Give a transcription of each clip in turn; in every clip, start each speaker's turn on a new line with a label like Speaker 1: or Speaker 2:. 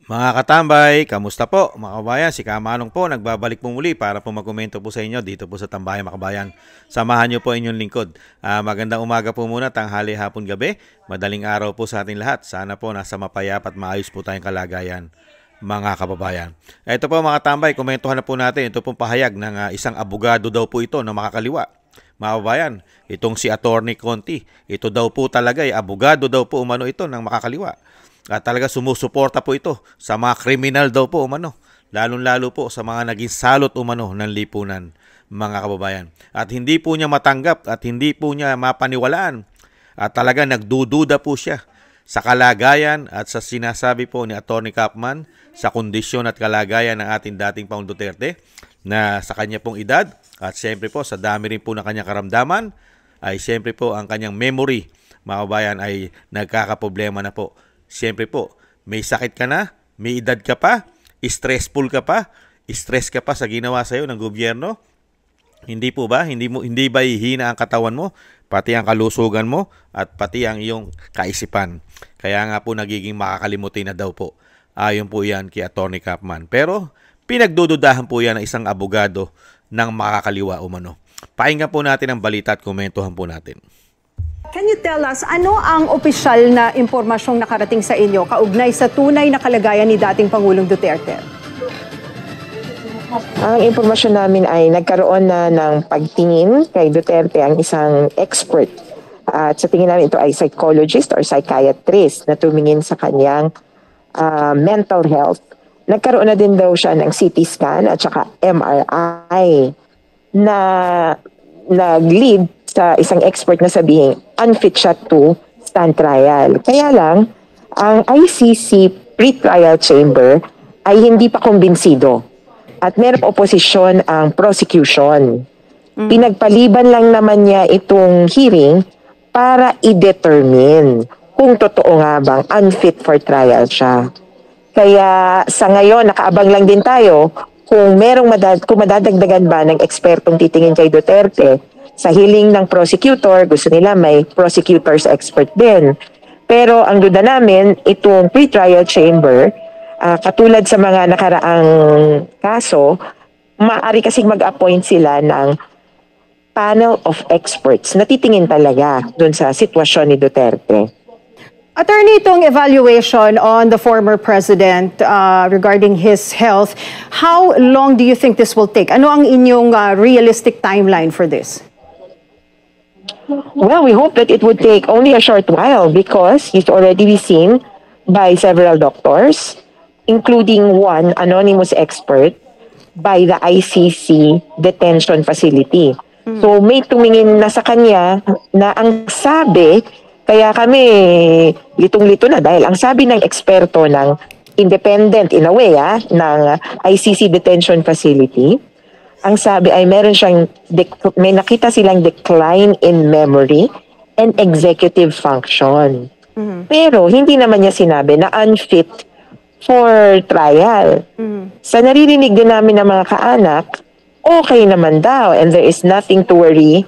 Speaker 1: Mga katambay, kamusta po? Mga kabayan, si Kamanong po, nagbabalik po muli para po magkomento po sa inyo dito po sa Tambayan Makabayan. Samahan niyo po inyong lingkod. Magandang umaga po muna, tanghali, hapon, gabi. Madaling araw po sa ating lahat. Sana po nasa mapayap at maayos po tayong kalagayan, mga kababayan. Ito po mga tambay, komentuhan na po natin. Ito pong pahayag ng isang abogado daw po ito na makakaliwa. Mga kababayan, itong si Attorney Conti, ito daw po talaga ay abogado daw po umano ito ng makakaliwa. At talaga sumusuporta po ito sa mga kriminal daw po umano. Lalong-lalo po sa mga naging salot umano ng lipunan, mga kababayan. At hindi po niya matanggap at hindi po niya mapaniwalaan. At talaga nagdududa po siya sa kalagayan at sa sinasabi po ni Atty. Kapman sa kondisyon at kalagayan ng ating dating Pangulong Duterte na sa kanya pong edad at siyempre po sa dami rin po ng kanyang karamdaman ay siyempre po ang kanyang memory, mga kababayan, ay nagkakaproblema na po. Siyempre po, may sakit ka na, may edad ka pa, stressful ka pa, stress ka pa sa ginawa sa iyo ng gobyerno. Hindi po ba? Hindi ba hihina ang katawan mo, pati ang kalusugan mo at pati ang iyong kaisipan. Kaya nga po nagiging makakalimutin na daw po. Ayon po yan kay Atty. Kapman. Pero pinagdududahan po yan ng isang abogado ng makakaliwa umano. Pakinggan po natin ang balita at komentuhan po natin.
Speaker 2: Can you tell us, ano ang opisyal na impormasyong nakarating sa inyo kaugnay sa tunay na kalagayan ni dating Pangulong Duterte?
Speaker 3: Ang impormasyon namin ay nagkaroon na ng pagtingin kay Duterte ang isang expert. At sa tingin namin ito ay psychologist or psychiatrist na tumingin sa kanyang mental health. Nagkaroon na din daw siya ng CT scan at saka MRI na nag-lead sa isang expert na sabihin unfit siya to stand trial. Kaya lang, ang ICC pre-trial chamber ay hindi pa kumbinsido at merong oposisyon ang prosecution. Pinagpaliban lang naman niya itong hearing para i-determine kung totoo nga bang unfit for trial siya. Kaya sa ngayon, nakaabang lang din tayo kung kung madadagdagan ba ng ekspertong titingin kay Duterte. Sa hiling ng prosecutor, gusto nila may prosecutor's expert din. Pero ang duda namin, itong pre-trial chamber, katulad sa mga nakaraang kaso, maaari kasing mag-appoint sila ng panel of experts na titingin talaga dun sa sitwasyon ni Duterte.
Speaker 2: Attorney, itong evaluation on the former president regarding his health, how long do you think this will take? Ano ang inyong realistic timeline for this?
Speaker 3: Well, we hope that it would take only a short while because he's already been seen by several doctors, including one anonymous expert by the ICC detention facility. So may tumingin na sa kanya na ang sabi, kaya kami litong-lito na dahil ang sabi ng eksperto ng independent in a way ng ICC detention facility, ang sabi ay may nakita silang decline in memory and executive function. Pero hindi naman niya sinabi na unfit for trial. Sa naririnig din namin ng mga kaanak, okay naman daw and there is nothing to worry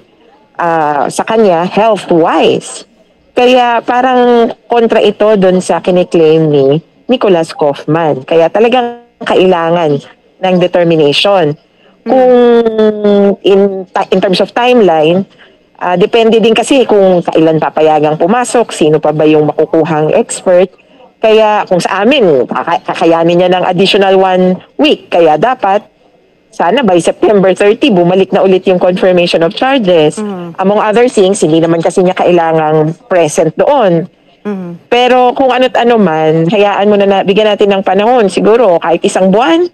Speaker 3: sa kanya health-wise. Kaya parang kontra ito doon sa kiniklaim ni Nicholas Kaufman. Kaya talagang kailangan ng determination. Kung in terms of timeline, depende din kasi kung kailan papayagang pumasok, sino pa ba yung makukuhang expert. Kaya kung sa amin, kakayanin niya ng additional 1 week. Kaya dapat, sana by September 30, bumalik na ulit yung confirmation of charges. Among other things, hindi naman kasi niya kailangang present doon. Pero kung ano't ano man, hayaan mo na bigyan natin ng panahon. Siguro kahit 1 buwan,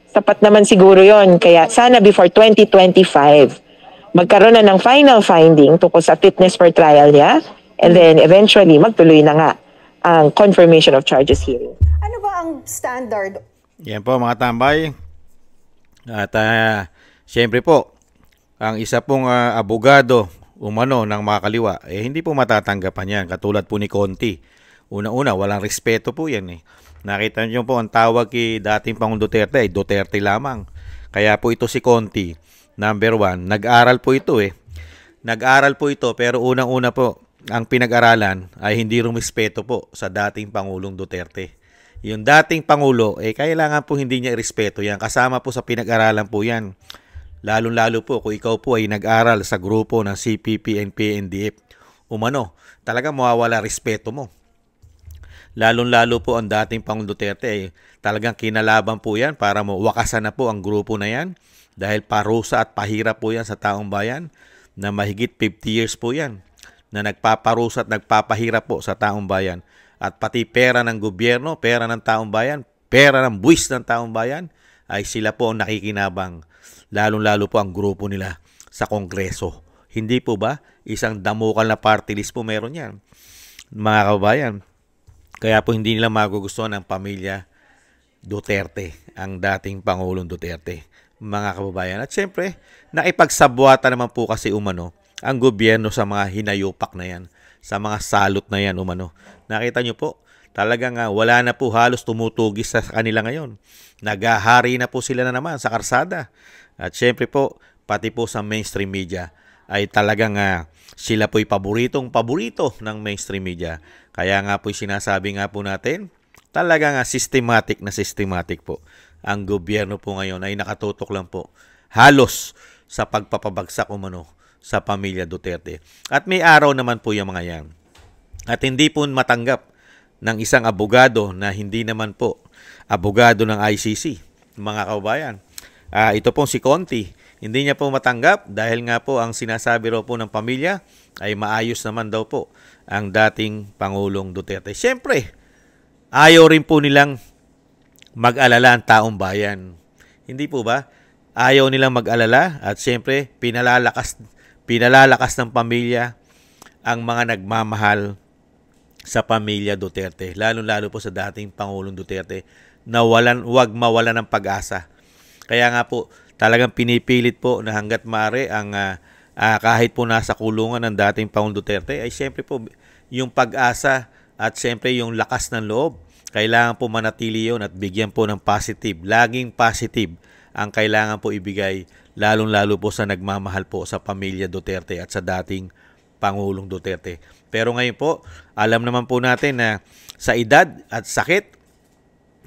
Speaker 3: sapat naman siguro yon. Kaya sana before 2025, magkaroon na ng final finding tungkol sa fitness for trial niya. And then eventually, magtuloy na nga ang confirmation of charges hearing.
Speaker 2: Ano ba ang standard?
Speaker 1: Yan po mga tambay. At siyempre po, ang isa pong abogado umano ng makakaliwa, hindi po matatanggapan yan. Katulad po ni Conti. Una-una, walang respeto po yan eh. Nakita niyo po ang tawag kay dating Pangulong Duterte ay Duterte lamang. Kaya po ito si Conti, number 1, nag-aral po ito eh. Nag-aral po ito pero unang-una po, ang pinag-aralan ay hindi rumespeto po sa dating Pangulong Duterte. Yung dating Pangulo, kailangan po hindi niya irespeto yan. Kasama po sa pinag-aralan po yan. Lalo-lalo po kung ikaw po ay nag-aral sa grupo ng CPP, NPA, NDF. Talagang mawawala respeto mo. Lalong-lalo po ang dating Pangulong Duterte talagang kinalaban po yan para wakasan na po ang grupo na yan. Dahil parusa at pahirap po yan sa taong bayan na mahigit 50 years po yan na nagpaparusa at nagpapahirap po sa taong bayan. At pati pera ng gobyerno, pera ng taong bayan, pera ng buwis ng taong bayan, ay sila po ang nakikinabang. Lalong-lalo po ang grupo nila sa Kongreso. Hindi po ba? Isang damukal na party list po meron yan, mga kababayan. Kaya po hindi nila magugustuhan ng pamilya Duterte, ang dating Pangulong Duterte, mga kababayan. At syempre, nakipagsabwata naman po kasi ang gobyerno sa mga hinayupak na yan, sa mga salot na yan Nakita nyo po, talagang wala na po halos tumutugis sa kanila ngayon. Naghahari na po sila na naman sa karsada. At syempre po, pati po sa mainstream media ay talagang sila po'y paborito ng mainstream media. Kaya nga po'y sinasabi nga po natin, talagang systematic po. Ang gobyerno po ngayon ay nakatutok lang po halos sa pagpapabagsak sa pamilya Duterte. At may araw naman po yung mga yan. At hindi po matanggap ng isang abogado na hindi naman po abogado ng ICC, mga kababayan. Ito pong si Conti, hindi niya po matanggap dahil nga po ang sinasabi raw po ng pamilya ay maayos naman daw po ang dating Pangulong Duterte. Siyempre, ayaw rin po nilang mag-alala ang taong bayan. Hindi po ba? Ayaw nilang mag-alala at siyempre pinalalakas ng pamilya ang mga nagmamahal sa pamilya Duterte. Lalo-lalo po sa dating Pangulong Duterte na wag mawalan ng pag-asa. Kaya nga po talagang pinipilit po na hanggat maaari ang kahit po nasa kulungan ng dating Pangulong Duterte ay siyempre po yung pag-asa at siyempre yung lakas ng loob. Kailangan po manatili yun at bigyan po ng positive. Laging positive ang kailangan po ibigay lalong-lalo po sa nagmamahal po sa pamilya Duterte at sa dating Pangulong Duterte. Pero ngayon po, alam naman po natin na sa edad at sakit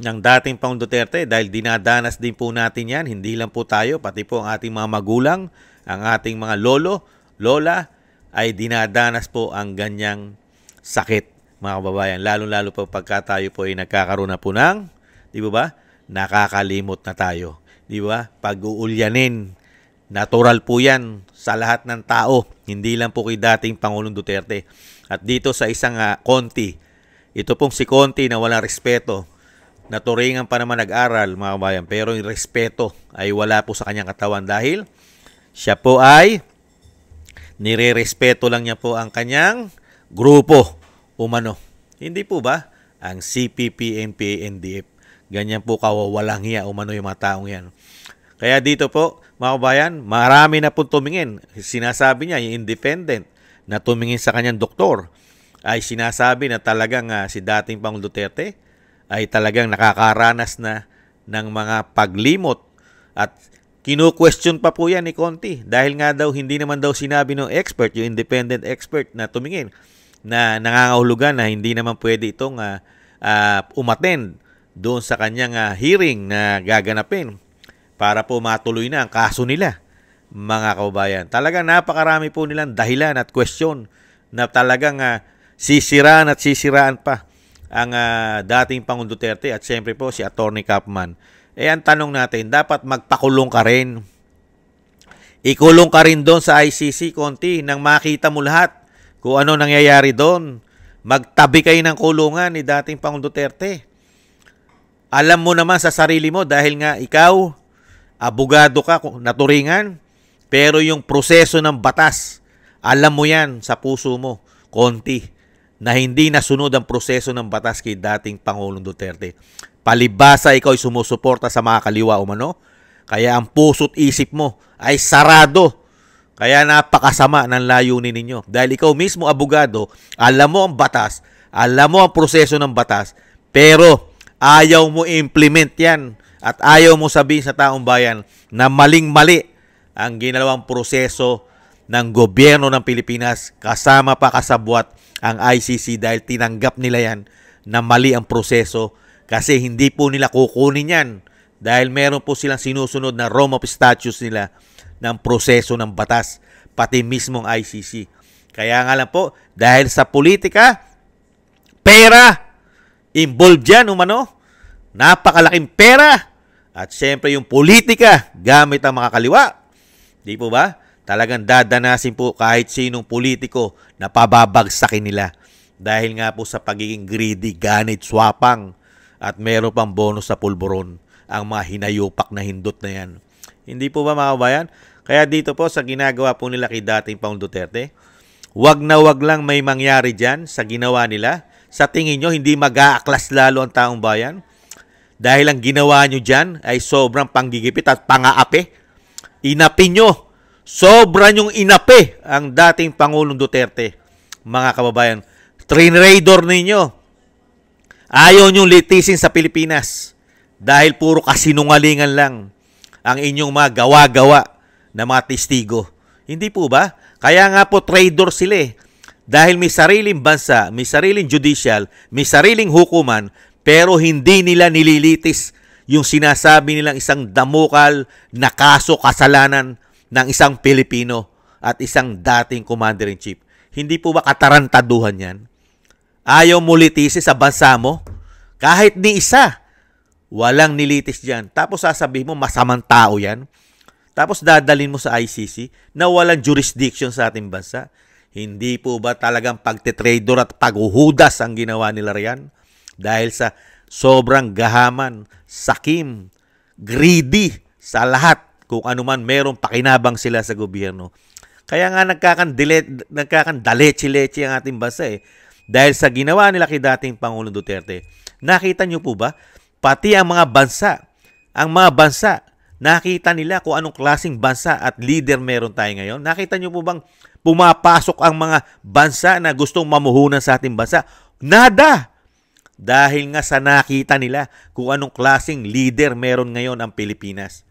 Speaker 1: ng dating Pangulong Duterte, dahil dinadanas din po natin yan, hindi lang po tayo, pati po ang ating mga magulang, ang ating mga lolo, lola, ay dinadanas po ang ganyang sakit, mga kababayan. Lalo-lalo po pagka tayo po ay nagkakaroon na po ng, di ba, nakakalimot na tayo. Di ba? Pag-uulyanin, natural po yan sa lahat ng tao, hindi lang po kay dating Pangulong Duterte. At dito sa isang Conti, ito pong si Conti na walang respeto, naturingan pa naman nag-aral, mga kabayan, pero yung respeto ay wala po sa kanyang katawan dahil siya po ay nire-respeto lang niya po ang kanyang grupo, Hindi po ba? Ang CPP, NPA, NDF. Ganyan po kawawalang hiya, yung mga taong yan. Kaya dito po, mga kabayan, marami na po tumingin. Sinasabi niya, yung independent na tumingin sa kanyang doktor, ay sinasabi na talagang si dating Pangulong Duterte ay talagang nakakaranas na ng mga paglimot at kinu-question pa po yan ni Conti dahil nga daw hindi naman daw sinabi ng expert, yung independent expert na tumingin na nangangahulugan na hindi naman pwede itong umattend doon sa kanyang hearing na gaganapin para po matuloy na ang kaso nila, mga kababayan. Talagang napakarami po nilang dahilan at question na talagang sisiraan pa ang dating Pangulong Duterte at siyempre po si Atty. Kaufman. Ang tanong natin, dapat magpakulong ka rin. Ikulong ka rin doon sa ICC, Conti, nang makita mo lahat kung ano nangyayari doon. Magtabi kayo ng kulungan ni dating Pangulong Duterte. Alam mo naman sa sarili mo dahil nga ikaw, abogado ka, naturingan, pero yung proseso ng batas, alam mo yan sa puso mo, Conti, na hindi nasunod ang proseso ng batas kay dating Pangulong Duterte. Palibasa ikaw ay sumusuporta sa mga kaliwa kaya ang puso't isip mo ay sarado. Kaya napakasama ng layunin ninyo. Dahil ikaw mismo abogado, alam mo ang batas, alam mo ang proseso ng batas, pero ayaw mo implement yan at ayaw mo sabihin sa taong bayan na maling-mali ang ginawang proseso ng gobyerno ng Pilipinas, kasama pa kasabwat ang ICC dahil tinanggap nila yan na mali ang proseso Kasi hindi po nila kukunin yan dahil meron po silang sinusunod na Rome of Statutes nila ng proseso ng batas, pati mismong ICC. Kaya nga lang po, dahil sa politika, pera, involved dyan umano, napakalaking pera, at syempre yung politika gamit ang mga kaliwa. Di po ba? Talagang dadanasin po kahit sinong politiko na pababagsakin nila. Dahil nga po sa pagiging greedy, ganit, swapang, at meron pang bonus sa pulburon ang mga hinayupak na hindot na yan. Hindi po ba mga kabayan? Kaya dito po sa ginagawa po nila kay dating Pangulong Duterte, wag na wag lang may mangyari dyan sa ginawa nila. Sa tingin nyo, hindi mag-aaklas lalo ang taong bayan? Dahil ang ginawa nyo dyan ay sobrang panggigipit at pangaapi. Inapi nyo. Sobra nyong inapi ang dating Pangulong Duterte. Mga kababayan, trinraidor ninyo. Ayaw nyong litisin sa Pilipinas. Dahil puro kasinungalingan lang ang inyong mga gawa-gawa na mga testigo. Hindi po ba? Kaya nga po traitor sila eh. Dahil may sariling bansa, may sariling judicial, may sariling hukuman, pero hindi nila nililitis yung sinasabi nilang isang damukal na kaso kasalanan ng isang Pilipino at isang dating Commander-in-Chief. Hindi po ba katarantaduhan yan? Ayaw mo litisin sa bansa mo? Kahit ni isa, walang nilitis dyan. Tapos sasabihin mo, masamang tao yan. Tapos dadalhin mo sa ICC na walang jurisdiction sa ating bansa. Hindi po ba talagang pagtitrader at paghuhudas ang ginawa nila riyan? Dahil sa sobrang gahaman, sakim, greedy sa lahat kung ano man merong pakinabang sila sa gobyerno. Kaya nga nagkakandaleche-leche ang ating bansa eh. Dahil sa ginawa nila kay dating Pangulong Duterte, nakita nyo po ba? Pati ang mga bansa, nakita nila kung anong klaseng bansa at leader meron tayo ngayon. Nakita nyo po bang pumapasok ang mga bansa na gustong mamuhunan sa ating bansa? Nada! Dahil nga sa nakita nila kung anong klaseng leader meron ngayon ang Pilipinas.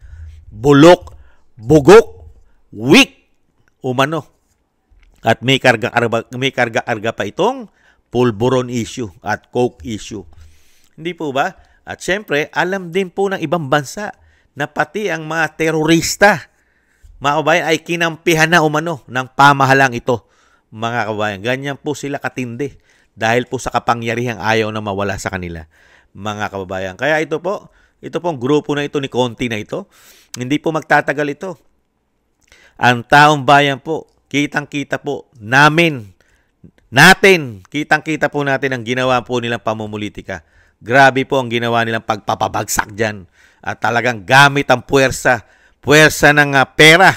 Speaker 1: Bulok, bugok, weak, umano. At may karga-karga pa itong pulburon issue at coke issue. Hindi po ba? At syempre, alam din po ng ibang bansa na pati ang mga terorista, mga kabayan, ay kinampihan na umano ng pamahalang ito. Mga kabayan, ganyan po sila katindi dahil po sa kapangyarihang ayaw na mawala sa kanila. Mga kababayan, kaya ito pong grupo na ito ni Conti na ito, hindi po magtatagal ito. Ang taong bayan po, kitang-kita po kitang-kita po natin ang ginawa po nilang pamumulitika. Grabe po ang ginawa nilang pagpapabagsak dyan. At talagang gamit ang puwersa ng pera,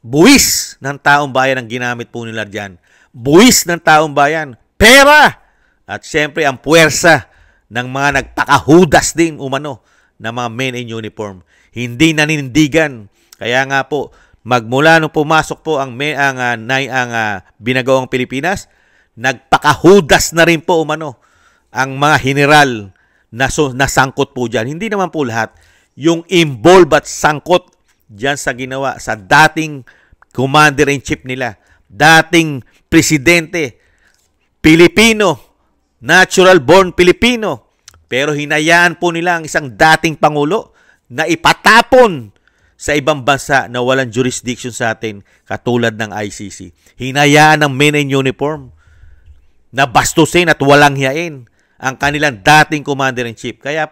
Speaker 1: buwis ng taong bayan ang ginamit po nila dyan. Buwis ng taong bayan, pera! At syempre ang puwersa ng mga nagpakahudas din umano ng mga men in uniform. Hindi nanindigan. Kaya nga po, magmula nung pumasok po ang binagawang Pilipinas, nagpakahudas na rin po umano ang mga general na sangkot po dyan. Hindi naman po lahat. Yung involved at sangkot dyan sa ginawa sa dating Commander-in-Chief nila, dating Presidente, Pilipino, natural born Pilipino. Pero hinayaan po nila ang isang dating Pangulo na ipatapon sa ibang bansa na walang jurisdiction sa atin katulad ng ICC. Hinayaan ng men in uniform na bastusin at walang hiyain ang kanilang dating Commander-in-Chief. Kaya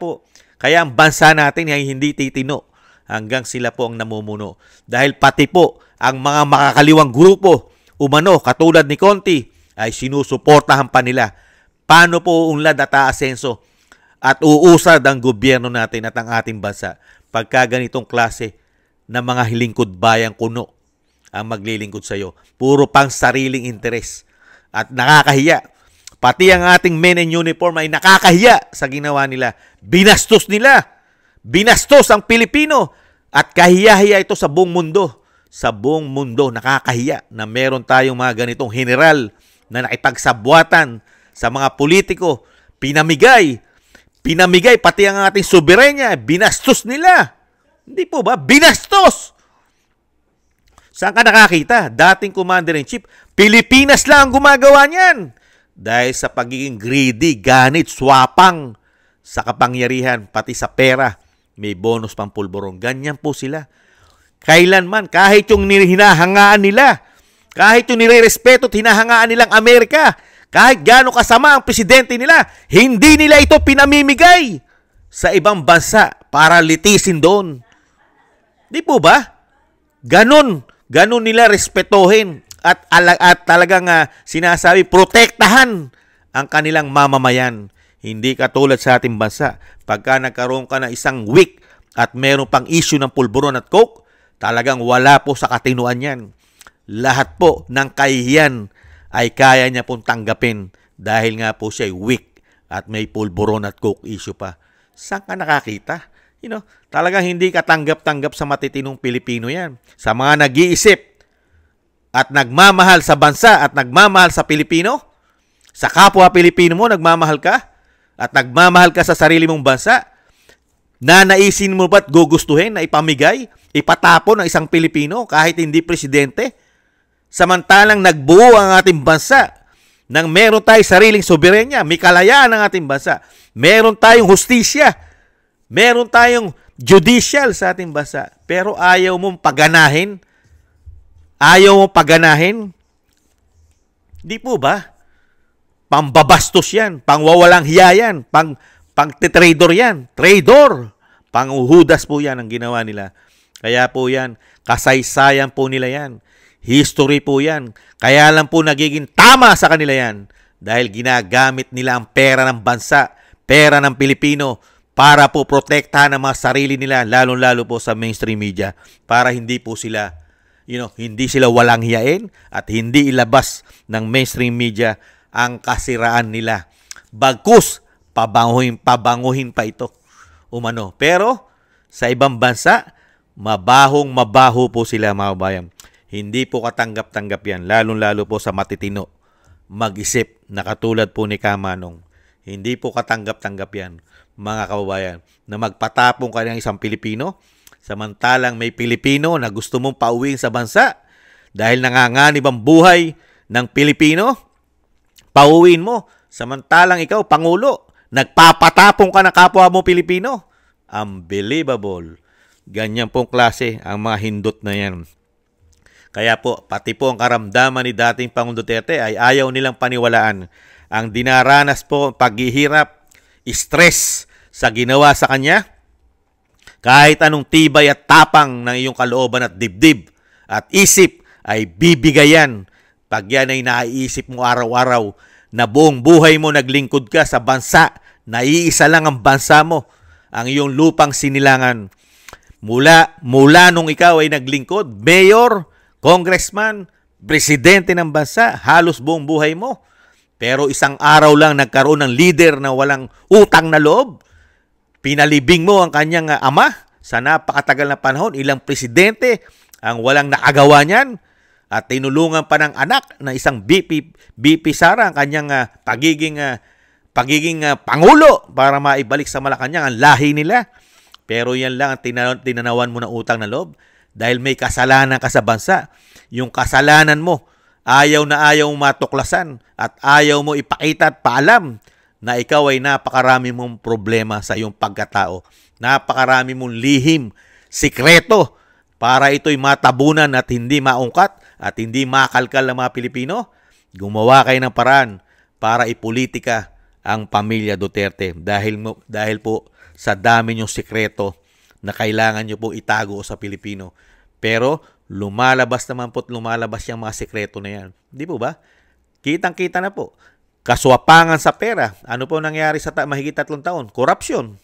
Speaker 1: ang bansa natin ay hindi titino hanggang sila po ang namumuno. Dahil pati po ang mga makakaliwang grupo, umano, katulad ni Conti, ay sinusuportahan pa nila. Paano po uunlad at aasenso at uusad ang gobyerno natin at ang ating bansa pagka ganitong klase na mga lingkod bayang kuno ang maglilingkod sa iyo. Puro pang sariling interes at nakakahiya. Pati ang ating men in uniform ay nakakahiya sa ginawa nila. Binastos ang Pilipino at kahiya-hiya ito sa buong mundo. Sa buong mundo, nakakahiya na meron tayong mga ganitong general na nakipagsabwatan sa mga politiko. Pinamigay pati ang ating soberenya. Binastos nila. Hindi po ba? Binastos! Saan ka nakakita? Dating Commander-in-Chief, Pilipinas lang ang gumagawa niyan. Dahil sa pagiging greedy, ganit, swapang sa kapangyarihan, pati sa pera, may bonus pang pulburon. Ganyan po sila. Kailanman, kahit yung hinahangaan nila, kahit yung nire-respeto at hinahangaan nilang Amerika, kahit gaano kasama ang presidente nila, hindi nila ito pinamimigay sa ibang bansa para litisin doon. Di po ba? Ganon nila respetuhin at talagang sinasabi, protektahan ang kanilang mamamayan. Hindi katulad sa ating bansa. Pagka nagkaroon ka ng isang week at meron pang issue ng pulburon at coke, talagang wala po sa katinuan yan. Lahat po ng kahihiyan ay kaya niya pong tanggapin dahil nga po siya weak at may pulburon at coke issue pa. Saan ka nakakita? Talagang hindi ka tanggap-tanggap sa matitinong Pilipino yan. Sa mga nag-iisip at nagmamahal sa bansa at nagmamahal sa Pilipino, sa kapwa Pilipino mo, nagmamahal ka at nagmamahal ka sa sarili mong bansa, nanaisin mo ba't gugustuhin na ipamigay, ipatapon ng isang Pilipino kahit hindi presidente? Samantalang nagbuo ang ating bansa nang meron tayong sariling soberenya, may kalayaan ang ating bansa, meron tayong hustisya, meron tayong judicial sa ating bansa, pero ayaw mong paganahin? Ayaw mong paganahin? Di po ba? Pambabastos yan, pangwawalang hiya yan, pang-trader yan, trader, panghuhudas po yan ang ginawa nila. Kaya po yan, kasaysayan po nila yan, history po yan, kaya lang po nagiging tama sa kanila yan, dahil ginagamit nila ang pera ng bansa, pera ng Pilipino, para po protektahan ang mga sarili nila, lalong-lalo po sa mainstream media, para hindi po sila, hindi sila walang hiyain at hindi ilabas ng mainstream media ang kasiraan nila. Bagkus, pabanguhin pa ito. Pero, sa ibang bansa, mabaho po sila, mga kabayan. Hindi po katanggap-tanggap yan, lalong-lalo po sa matitino. Mag-isip na katulad po ni Kamanong. Hindi po katanggap-tanggap yan, mga kababayan, na magpatapong ka ng isang Pilipino, samantalang may Pilipino na gusto mong pauwiin sa bansa dahil nanganganib ang buhay ng Pilipino, pauwiin mo, samantalang ikaw, Pangulo, nagpapatapong ka ng kapwa mo Pilipino. Unbelievable. Ganyan pong klase ang mga hindot na yan. Kaya po, pati po ang karamdaman ni dating Pangulong Duterte ay ayaw nilang paniwalaan. Ang dinaranas po, paghihirap, stress sa ginawa sa kanya, kahit anong tibay at tapang ng iyong kalooban at dibdib at isip ay bibigayan pag yan ay naiisip mo araw-araw na buong buhay mo naglingkod ka sa bansa, naiisa lang ang bansa mo, ang iyong lupang sinilangan. Mula nung ikaw ay naglingkod, mayor, congressman, presidente ng bansa, halos buong buhay mo. Pero isang araw lang nagkaroon ng leader na walang utang na loob. Pinalibing mo ang kanyang ama sa napakatagal na panahon. Ilang presidente ang walang nakagawa niyan. At tinulungan pa ng anak na isang BP Sara ang kanyang pagiging pangulo para maibalik sa Malacanang ang lahi nila. Pero yan lang ang tinanawan mo ng utang na loob. Dahil may kasalanan ka sa bansa. Yung kasalanan mo, ayaw na ayaw mong matuklasan at ayaw mo ipakita at paalam na ikaw ay napakarami mong problema sa iyong pagkatao. Napakarami mong lihim, sikreto para ito'y matabunan at hindi maungkat at hindi makalkal ng mga Pilipino. Gumawa kayo ng paraan para ipolitika ang pamilya Duterte dahil po sa dami niyong sikreto na kailangan niyo po itago sa Pilipino. Pero lumalabas yung mga sekreto na yan. Di po ba? Kitang-kita na po. Kaswapangan sa pera. Ano po nangyari sa mahigit 3 taon? Korupsyon.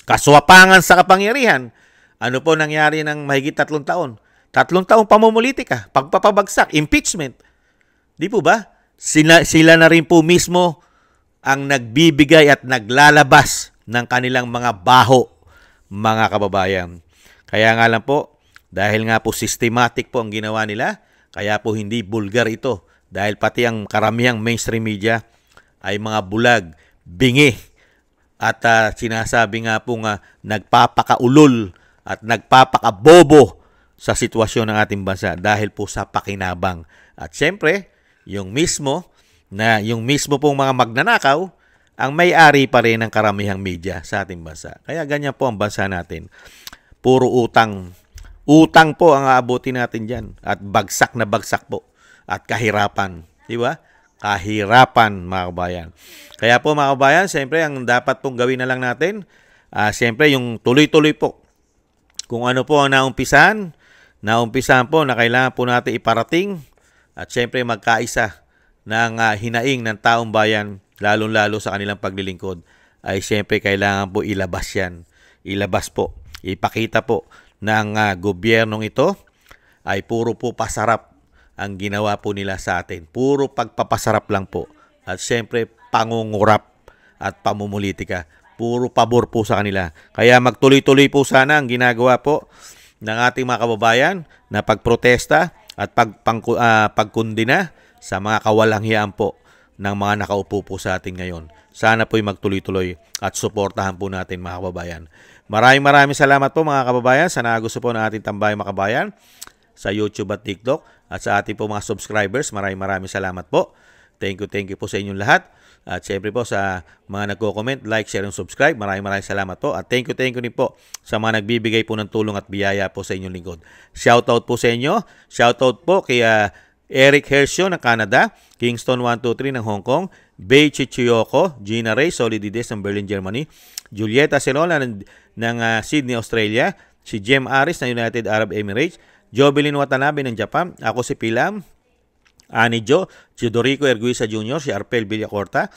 Speaker 1: Kaswapangan sa kapangyarihan. Ano po nangyari ng mahigit 3 taon? 3 taong pamumulitika, pagpapabagsak, impeachment. Di po ba? Sila na rin po mismo ang nagbibigay at naglalabas ng kanilang mga baho, mga kababayan. Kaya nga lang po, dahil nga po systematic po ang ginawa nila, kaya po hindi bulgar ito. Dahil pati ang karamihang mainstream media ay mga bulag, bingi, at sinasabi nga po nagpapakaulol at nagpapakabobo sa sitwasyon ng ating bansa dahil po sa pakinabang. At syempre, yung mismo pong mga magnanakaw ang may-ari pa rin ng karamihang media sa ating bansa. Kaya ganyan po ang bansa natin. Puro utang. Utang po ang aabutin natin dyan. At bagsak na bagsak po. At kahirapan. Di ba? Kahirapan, mga kabayan. Kaya po, mga kabayan, siyempre, ang dapat pong gawin na lang natin, siyempre, yung tuloy-tuloy po. Kung ano po ang naumpisahan po na kailangan po natin iparating at siyempre magkaisa ng hinaing ng taong bayan, lalong-lalo sa kanilang paglilingkod, ay siyempre kailangan po ilabas yan. Ilabas po. Ipakita po ng gobyernong ito ay puro po pasarap ang ginawa po nila sa atin. Puro pagpapasarap lang po. At siyempre pangungurap at pamumulitika. Puro pabor po sa kanila. Kaya magtuloy-tuloy po sana ang ginagawa po ng ating mga kababayan na pagprotesta at pagkundina sa mga kawalanghiyaan po ng mga nakaupo po sa atin ngayon. Sana po'y magtuloy-tuloy at suportahan po natin, mga kababayan. Maraming salamat po, mga kababayan, sa nagusto po ng ating Tambayang Makabayan sa YouTube at TikTok at sa ating po mga subscribers. Maraming salamat po. Thank you po sa inyong lahat. At syempre po sa mga nagko-comment, like, share, and subscribe. Maraming salamat po. At thank you din po sa mga nagbibigay po ng tulong at biyaya po sa inyong lingkod. Shoutout po sa inyo. Shoutout po kay Eric Hershio ng Canada, Kingston 123 ng Hong Kong, Bei Chichiyoko, Gina Ray Solidides ng Berlin, Germany, Julieta Celola ng Sydney, Australia, si Jem Aris ng United Arab Emirates, Jovelyn Watanabe ng Japan, ako si Pilam, Ani Jo, Chidorico Erguisa Jr., si Arpel Villacorta,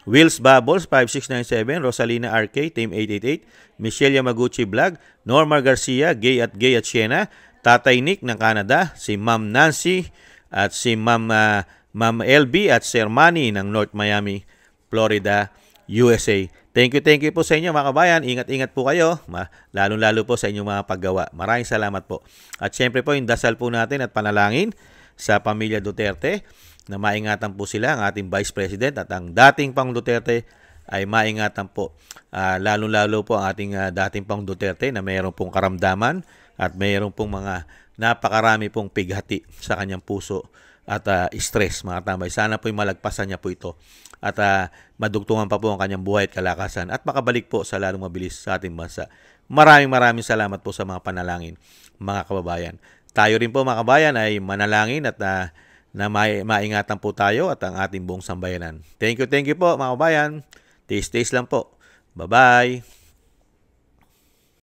Speaker 1: Wills Bubbles 5697, Rosalina RK, Team 888, Michelle Yamaguchi Vlog, Norma Garcia, Gay at Siena, Tatay Nick ng Canada, si Ma'am Nancy at si Ma'am LB at Sir Manny ng North Miami, Florida, USA. Thank you po sa inyo, mga kabayan. Ingat po kayo, lalong-lalo po sa inyong mga paggawa. Maraming salamat po. At syempre po, yung dasal po natin at panalangin sa pamilya Duterte na maingatan po sila, ang ating Vice President at ang dating Pangulong Duterte ay maingatan po. Lalong-lalo po ang ating dating Pangulong Duterte na mayroon pong karamdaman at mayroon pong mga napakarami pong pighati sa kanyang puso at stress, mga tambay. Sana po'y malagpasan niya po ito at madugtungan pa po ang kanyang buhay at kalakasan at makabalik po sa lalong mabilis sa ating bansa. Maraming salamat po sa mga panalangin, mga kababayan. Tayo rin po, mga kabayan, ay manalangin at na maingatan po tayo at ang ating buong sambayanan. Thank you po, mga kabayan. Taste lang po. Bye-bye.